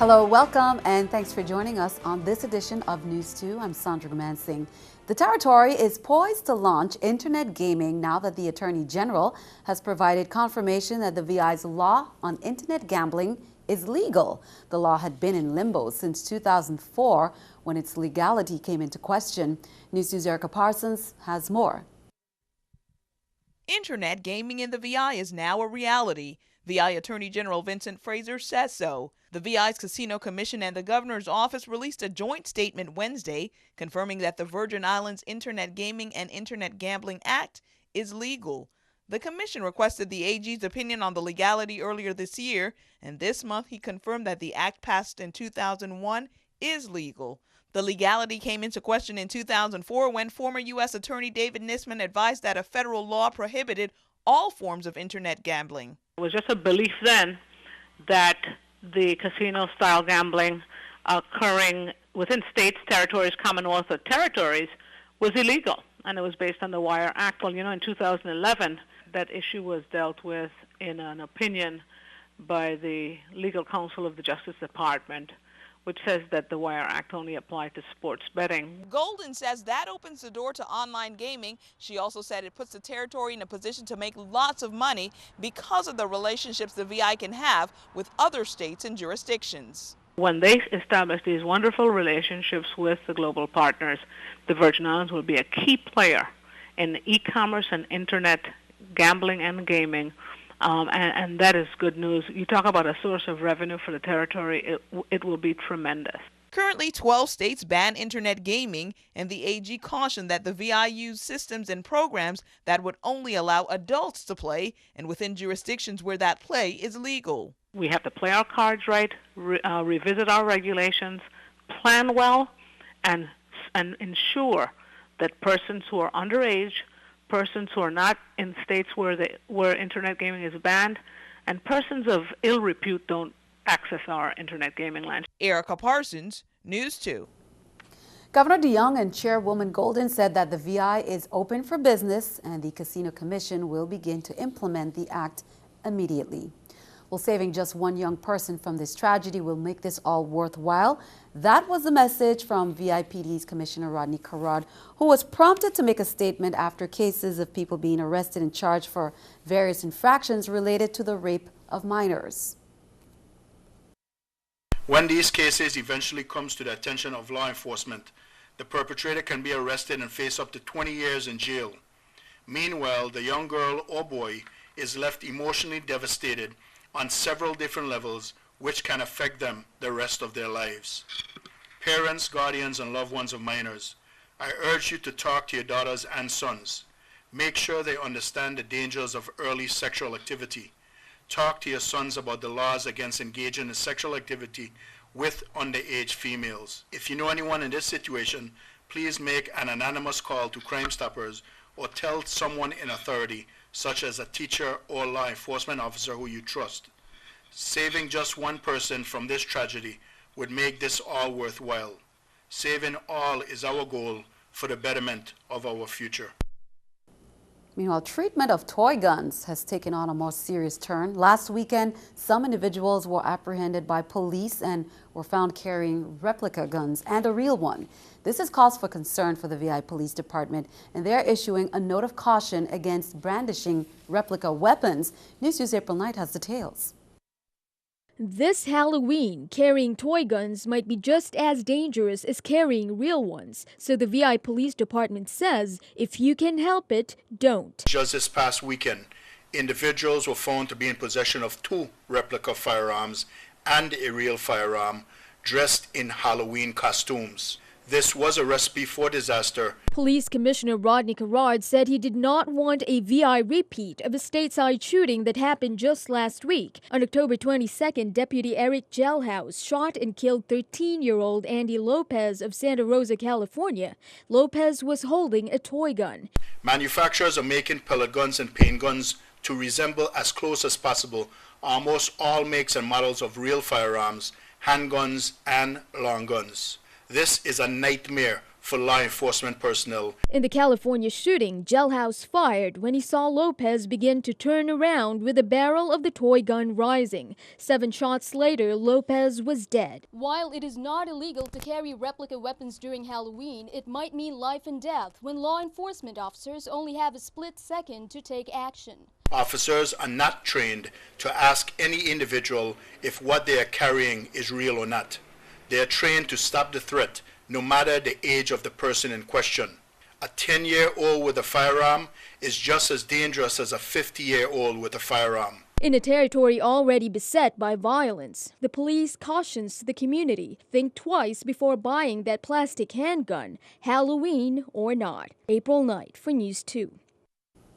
Hello, welcome, and thanks for joining us on this edition of News 2. I'm Sandra Mansing. The territory is poised to launch internet gaming now that the Attorney General has provided confirmation that the VI's law on internet gambling is legal. The law had been in limbo since 2004 when its legality came into question. News 2's Erica Parsons has more. Internet gaming in the VI is now a reality. VI Attorney General Vincent Fraser says so. The VI's Casino Commission and the Governor's Office released a joint statement Wednesday confirming that the Virgin Islands Internet Gaming and Internet Gambling Act is legal. The Commission requested the AG's opinion on the legality earlier this year, and this month he confirmed that the act passed in 2001 is legal. The legality came into question in 2004 when former U.S. Attorney David Nisman advised that a federal law prohibited all forms of internet gambling. It was just a belief then that the casino-style gambling occurring within states, territories, Commonwealth, or territories was illegal, and it was based on the Wire Act. Well, in 2011, that issue was dealt with in an opinion by the legal counsel of the Justice Department, which says that the Wire Act only applied to sports betting. Golden says that opens the door to online gaming. She also said it puts the territory in a position to make lots of money because of the relationships the VI can have with other states and jurisdictions. When they establish these wonderful relationships with the global partners, the Virgin Islands will be a key player in e-commerce and internet gambling and gaming. And that is good news. You talk about a source of revenue for the territory, it will be tremendous. Currently, 12 states ban internet gaming, and the AG cautioned that the VI use systems and programs that would only allow adults to play, and within jurisdictions where that play is legal. We have to play our cards right, revisit our regulations, plan well, and ensure that persons who are underage, persons who are not in states where internet gaming is banned, and persons of ill repute don't access our internet gaming land. Erica Parsons, News 2. Governor DeYoung and Chairwoman Golden said that the VI is open for business and the Casino Commission will begin to implement the act immediately. Well, saving just one young person from this tragedy will make this all worthwhile. That was the message from VIPD's Commissioner Rodney Querrard, who was prompted to make a statement after cases of people being arrested and charged for various infractions related to the rape of minors. When these cases eventually comes to the attention of law enforcement, the perpetrator can be arrested and face up to 20 years in jail. Meanwhile, the young girl or boy is left emotionally devastated on several different levels, which can affect them the rest of their lives. Parents, guardians, and loved ones of minors, I urge you to talk to your daughters and sons. Make sure they understand the dangers of early sexual activity. Talk to your sons about the laws against engaging in sexual activity with underage females. If you know anyone in this situation, please make an anonymous call to Crime Stoppers or tell someone in authority, such as a teacher or law enforcement officer who you trust. Saving just one person from this tragedy would make this all worthwhile. Saving all is our goal for the betterment of our future. Meanwhile, treatment of toy guns has taken on a more serious turn. Last weekend, some individuals were apprehended by police and were found carrying replica guns and a real one. This has caused for concern for the VI Police Department, and they're issuing a note of caution against brandishing replica weapons. News 2's April Knight has details. This Halloween, carrying toy guns might be just as dangerous as carrying real ones. So the VI Police Department says, if you can help it, don't. Just this past weekend, individuals were found to be in possession of 2 replica firearms and a real firearm dressed in Halloween costumes. This was a recipe for disaster. Police Commissioner Rodney Querrard said he did not want a VI repeat of a stateside shooting that happened just last week. On October 22nd, Deputy Eric Gelhaus shot and killed 13-year-old Andy Lopez of Santa Rosa, California. Lopez was holding a toy gun. Manufacturers are making pellet guns and paint guns to resemble as close as possible almost all makes and models of real firearms, handguns, and long guns. This is a nightmare for law enforcement personnel. In the California shooting, jailhouse fired when he saw Lopez begin to turn around with the barrel of the toy gun rising. 7 shots later, Lopez was dead. While it is not illegal to carry replica weapons during Halloween, it might mean life and death when law enforcement officers only have a split second to take action. Officers are not trained to ask any individual if what they are carrying is real or not. They are trained to stop the threat, no matter the age of the person in question. A 10-year-old with a firearm is just as dangerous as a 50-year-old with a firearm. In a territory already beset by violence, the police cautions the community, think twice before buying that plastic handgun, Halloween or not. April Knight for News 2.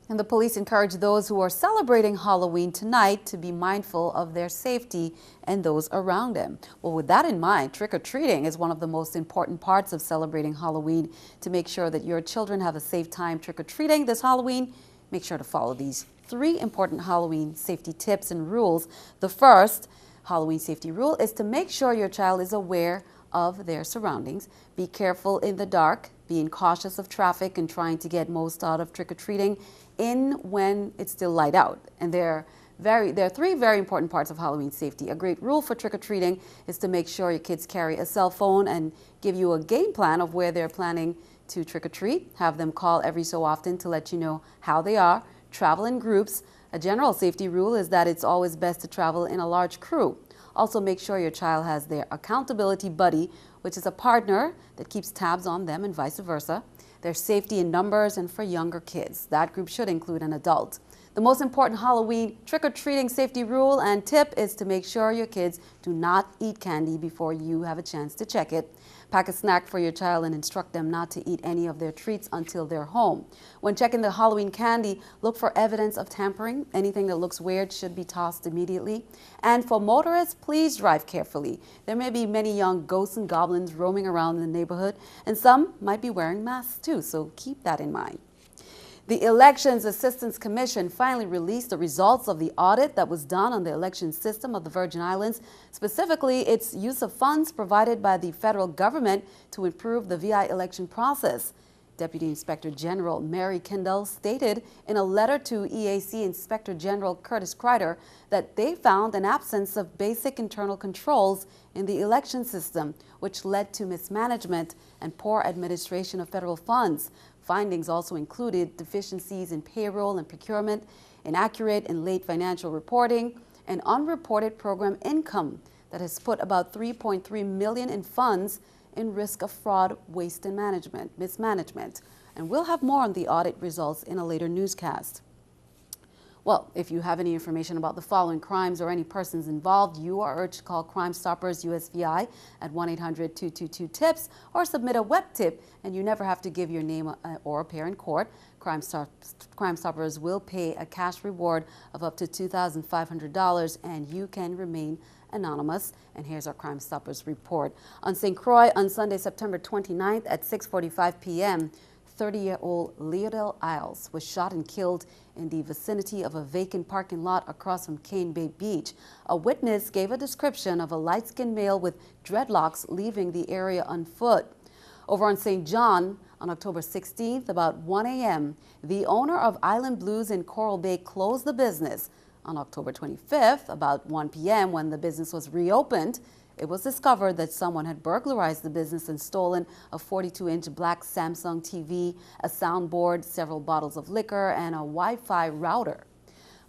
And the police encourage those who are celebrating Halloween tonight to be mindful of their safety and those around them. Well, with that in mind, trick-or-treating is one of the most important parts of celebrating Halloween. To make sure that your children have a safe time trick-or-treating this Halloween, make sure to follow these 3 important Halloween safety tips and rules. The first Halloween safety rule is to make sure your child is aware of their surroundings. Be careful in the dark, being cautious of traffic and trying to get most out of trick-or-treating in when it's still light out. And there are 3 very important parts of Halloween safety. A great rule for trick-or-treating is to make sure your kids carry a cell phone and give you a game plan of where they're planning to trick-or-treat. Have them call every so often to let you know how they are. Travel in groups. A general safety rule is that it's always best to travel in a large crew. Also, make sure your child has their accountability buddy, which is a partner that keeps tabs on them and vice versa. There's safety in numbers, and for younger kids, that group should include an adult. The most important Halloween trick-or-treating safety rule and tip is to make sure your kids do not eat candy before you have a chance to check it. Pack a snack for your child and instruct them not to eat any of their treats until they're home. When checking the Halloween candy, look for evidence of tampering. Anything that looks weird should be tossed immediately. And for motorists, please drive carefully. There may be many young ghosts and goblins roaming around in the neighborhood, and some might be wearing masks too, so keep that in mind. The Elections Assistance Commission finally released the results of the audit that was done on the election system of the Virgin Islands, specifically its use of funds provided by the federal government to improve the VI election process. Deputy Inspector General Mary Kendall stated in a letter to EAC Inspector General Curtis Kreider that they found an absence of basic internal controls in the election system, which led to mismanagement and poor administration of federal funds. Findings also included deficiencies in payroll and procurement, inaccurate and late financial reporting, and unreported program income that has put about $3.3 million in funds in risk of fraud, waste, and mismanagement. And we'll have more on the audit results in a later newscast. Well, if you have any information about the following crimes or any persons involved, you are urged to call Crime Stoppers USVI at 1-800-222-TIPS or submit a web tip, and you never have to give your name or appear in court. Crime Stoppers will pay a cash reward of up to $2,500, and you can remain anonymous. And here's our Crime Stoppers report. On St. Croix on Sunday, September 29th at 6:45 p.m., 30-year-old Leodell Isles was shot and killed in the vicinity of a vacant parking lot across from Cane Bay Beach. A witness gave a description of a light-skinned male with dreadlocks leaving the area on foot. Over on St. John, on October 16th, about 1 a.m., the owner of Island Blues in Coral Bay closed the business. On October 25th, about 1 p.m., when the business was reopened, it was discovered that someone had burglarized the business and stolen a 42-inch black Samsung TV, a soundboard, several bottles of liquor, and a Wi-Fi router.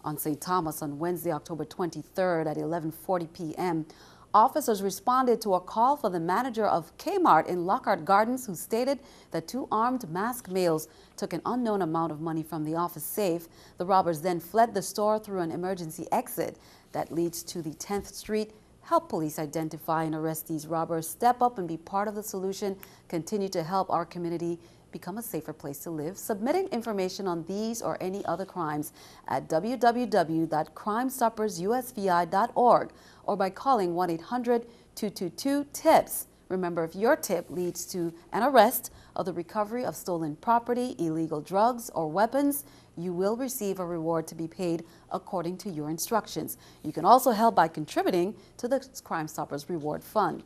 On St. Thomas on Wednesday, October 23rd at 11:40 p.m., officers responded to a call for the manager of Kmart in Lockhart Gardens, who stated that 2 armed masked males took an unknown amount of money from the office safe. The robbers then fled the store through an emergency exit that leads to the 10th Street. Help police identify and arrest these robbers. Step up and be part of the solution. Continue to help our community become a safer place to live. Submitting information on these or any other crimes at www.crimestoppersusvi.org or by calling 1-800-222-TIPS. Remember, if your tip leads to an arrest or the recovery of stolen property, illegal drugs, or weapons, you will receive a reward to be paid according to your instructions. You can also help by contributing to the Crime Stoppers Reward Fund.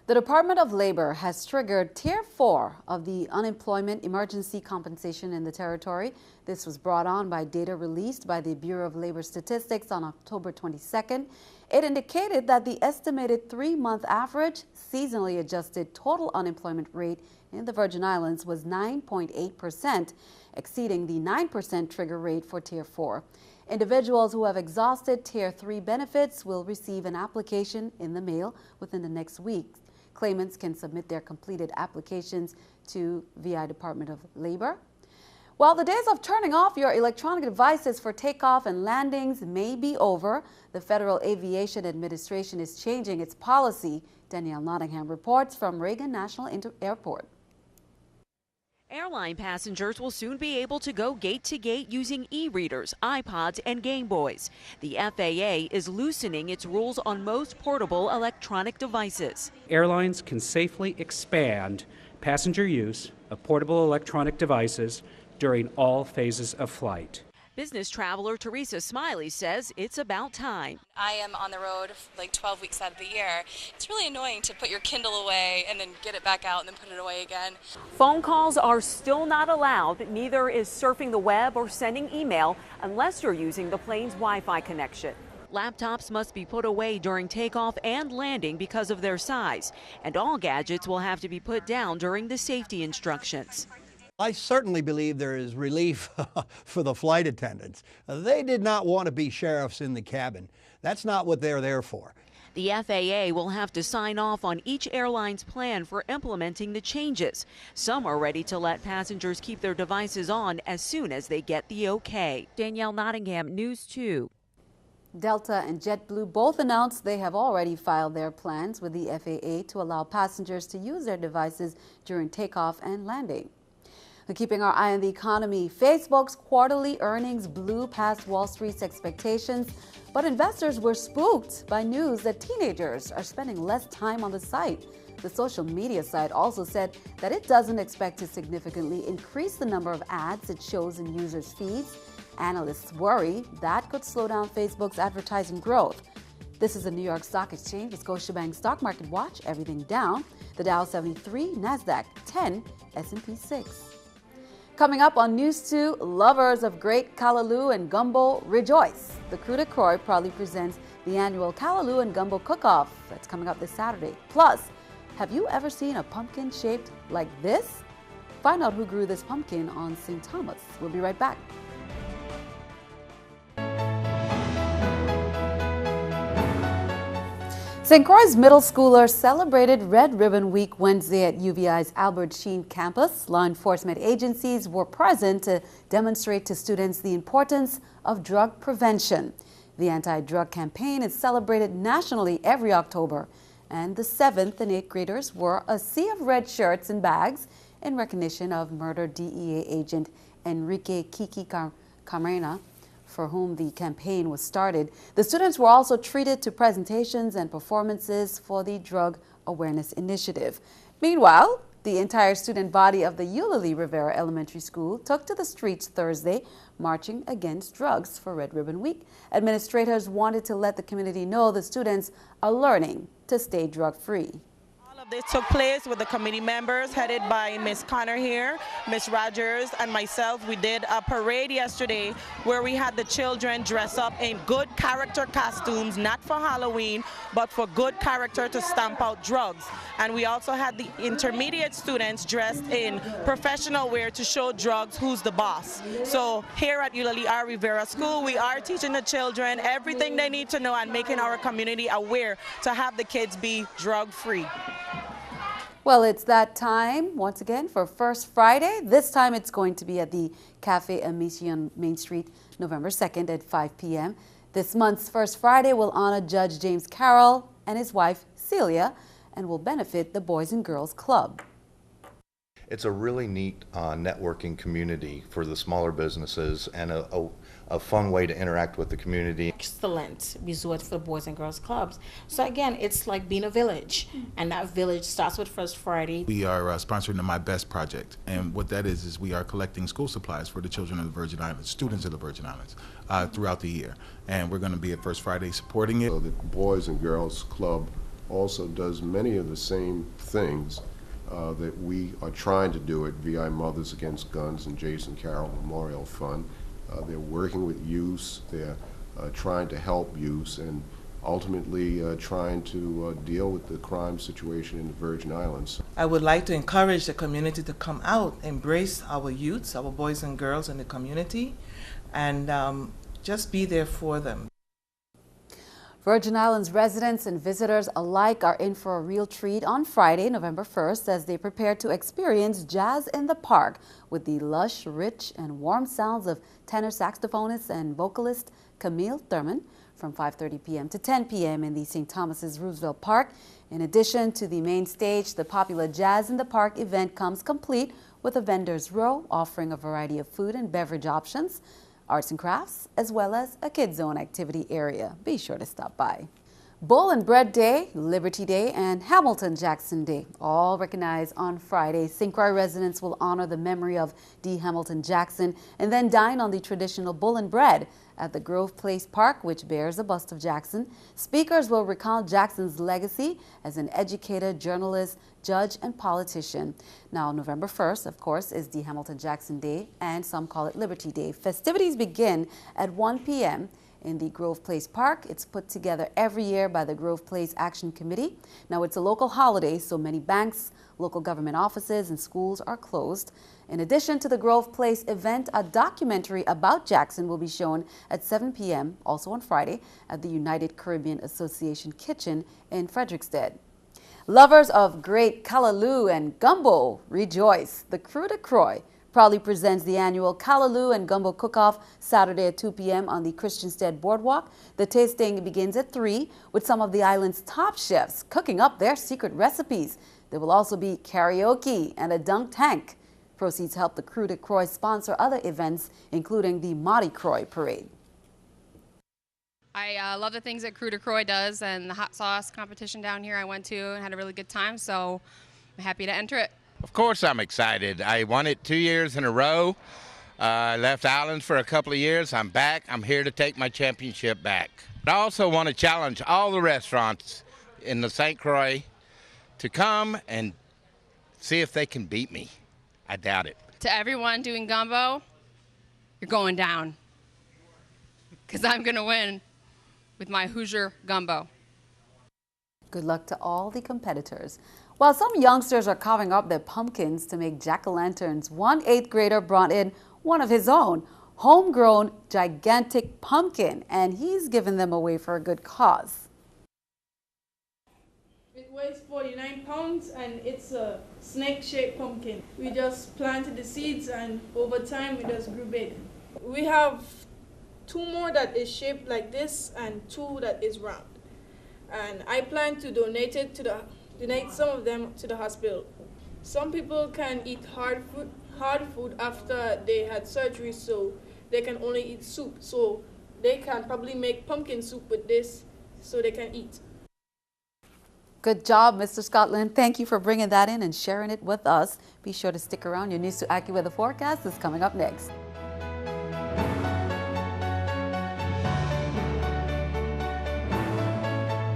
The Department of Labor has triggered Tier 4 of the unemployment emergency compensation in the territory. This was brought on by data released by the Bureau of Labor Statistics on October 22nd. It indicated that the estimated 3-month average seasonally adjusted total unemployment rate in the Virgin Islands was 9.8%, exceeding the 9% trigger rate for Tier 4. Individuals who have exhausted Tier 3 benefits will receive an application in the mail within the next week. Claimants can submit their completed applications to VI Department of Labor. While the days of turning off your electronic devices for takeoff and landings may be over, the Federal Aviation Administration is changing its policy. Danielle Nottingham reports from Reagan National Airport. Airline passengers will soon be able to go gate to gate using e-readers, iPods, and Game Boys. The FAA is loosening its rules on most portable electronic devices. Airlines can safely expand passenger use of portable electronic devices during all phases of flight. Business traveler Teresa Smiley says it's about time. I am on the road like 12 weeks out of the year. It's really annoying to put your Kindle away and then get it back out and then put it away again. Phone calls are still not allowed. Neither is surfing the web or sending email unless you're using the plane's Wi-Fi connection. Laptops must be put away during takeoff and landing because of their size, and all gadgets will have to be put down during the safety instructions. I certainly believe there is relief for the flight attendants. They did not want to be sheriffs in the cabin. That's not what they're there for. The FAA will have to sign off on each airline's plan for implementing the changes. Some are ready to let passengers keep their devices on as soon as they get the okay. Danielle Nottingham, News 2. Delta and JetBlue both announced they have already filed their plans with the FAA to allow passengers to use their devices during takeoff and landing. Keeping our eye on the economy, Facebook's quarterly earnings blew past Wall Street's expectations, but investors were spooked by news that teenagers are spending less time on the site. The social media site also said that it doesn't expect to significantly increase the number of ads it shows in users' feeds. Analysts worry that could slow down Facebook's advertising growth. This is the New York Stock Exchange with Scotiabank Stock Market Watch. Everything down. The Dow 73, NASDAQ 10, S&P 6. Coming up on News 2, lovers of great callaloo and gumbo rejoice. The Crew de Croix proudly presents the annual callaloo and gumbo cook-off that's coming up this Saturday. Plus, have you ever seen a pumpkin shaped like this? Find out who grew this pumpkin on St. Thomas. We'll be right back. St. Croix's middle schoolers celebrated Red Ribbon Week Wednesday at UVI's Albert Sheen campus. Law enforcement agencies were present to demonstrate to students the importance of drug prevention. The anti-drug campaign is celebrated nationally every October, and the 7th and 8th graders wore a sea of red shirts and bags in recognition of murdered DEA agent Enrique Kiki Camarena, for whom the campaign was started. The students were also treated to presentations and performances for the Drug Awareness Initiative. Meanwhile, the entire student body of the Eulalie Rivera Elementary School took to the streets Thursday, marching against drugs for Red Ribbon Week. Administrators wanted to let the community know the students are learning to stay drug-free. This took place with the committee members headed by Miss Connor here, Miss Rogers, and myself. We did a parade yesterday where we had the children dress up in good character costumes, not for Halloween, but for good character to stamp out drugs. And we also had the intermediate students dressed in professional wear to show drugs who's the boss. So here at Eulalie R. Rivera School, we are teaching the children everything they need to know and making our community aware to have the kids be drug-free. Well, it's that time once again for First Friday. This time it's going to be at the Cafe Amici on Main Street, November 2nd at 5 p.m. This month's First Friday will honor Judge James Carroll and his wife Celia and will benefit the Boys and Girls Club. It's a really neat networking community for the smaller businesses and a fun way to interact with the community. Excellent resort for Boys and Girls Clubs. So again, it's like being a village, and that village starts with First Friday. We are sponsoring the My Best project, and what that is we are collecting school supplies for the children of the Virgin Islands, students of the Virgin Islands, throughout the year. And we're going to be at First Friday supporting it. So the Boys and Girls Club also does many of the same things that we are trying to do at VI Mothers Against Guns and Jason Carroll Memorial Fund. They're working with youth, they're trying to help youth, and ultimately trying to deal with the crime situation in the Virgin Islands. I would like to encourage the community to come out, embrace our youths, our boys and girls in the community, and just be there for them. Virgin Islands residents and visitors alike are in for a real treat on Friday, November 1st, as they prepare to experience Jazz in the Park with the lush, rich, and warm sounds of tenor saxophonist and vocalist Camille Thurman from 5:30 p.m. to 10 p.m. in the St. Thomas's Roosevelt Park. In addition to the main stage, the popular Jazz in the Park event comes complete with a vendor's row offering a variety of food and beverage options, arts and crafts, as well as a kids zone activity area. Be sure to stop by. Bull and Bread Day, Liberty Day, and Hamilton Jackson Day, all recognized on Friday. St. Croix residents will honor the memory of D. Hamilton Jackson and then dine on the traditional bull and bread at the Grove Place Park, which bears a bust of Jackson. Speakers will recount Jackson's legacy as an educator, journalist, judge, and politician. Now, November 1st, of course, is the Hamilton Jackson Day, and some call it Liberty Day. Festivities begin at 1 p.m. in the Grove Place Park. It's put together every year by the Grove Place Action Committee. Now, it's a local holiday, so many banks, local government offices, and schools are closed. In addition to the Grove Place event, a documentary about Jackson will be shown at 7 p.m., also on Friday, at the United Caribbean Association Kitchen in Frederiksted. Lovers of great callaloo and gumbo, rejoice. The Crew de Croix proudly presents the annual Callaloo and Gumbo Cook-Off Saturday at 2 p.m. on the Christiansted Boardwalk. The tasting begins at 3 with some of the island's top chefs cooking up their secret recipes. There will also be karaoke and a dunk tank. Proceeds help the Crew de Croix sponsor other events, including the Mardi Croix Parade. I love the things that Crew de Croix does, and the hot sauce competition down here I went to and had a really good time, so I'm happy to enter it. Of course I'm excited. I won it 2 years in a row. I left Islands for a couple of years. I'm back. I'm here to take my championship back. I also want to challenge all the restaurants in the St. Croix to come and see if they can beat me. I doubt it. To everyone doing gumbo, you're going down, because I'm going to win with my Hoosier gumbo. Good luck to all the competitors. While some youngsters are carving up their pumpkins to make jack-o'-lanterns, one 8th grader brought in one of his own, homegrown gigantic pumpkin, and he's given them away for a good cause. It weighs 49 pounds and it's a snake-shaped pumpkin. We just planted the seeds and over time it just grew big. We have 2 more that is shaped like this and 2 that is round. And I plan to donate some of them to the hospital. Some people can eat hard food after they had surgery, so they can only eat soup. So they can probably make pumpkin soup with this so they can eat. Good job, Mr. Scotland. Thank you for bringing that in and sharing it with us. Be sure to stick around. Your News 2 AccuWeather forecast is coming up next.